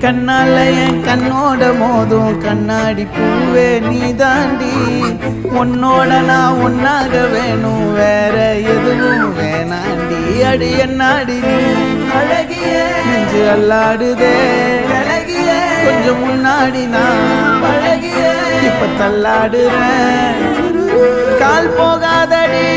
கண்ணால என் கண்ணோட மோதும் கண்ணாடி பூவே நீ தாண்டி உன்னோட நான் ஒன்னாக வேணும் வேற எதுவும் வேணாண்டி அடி என்னாடி நீ அழகிய நெஞ்சு அல்லாடுதே அழகிய கொஞ்சம் முன்னாடி நான் அழகிய இப்ப தள்ளாடுறேன் கால் போகாதடி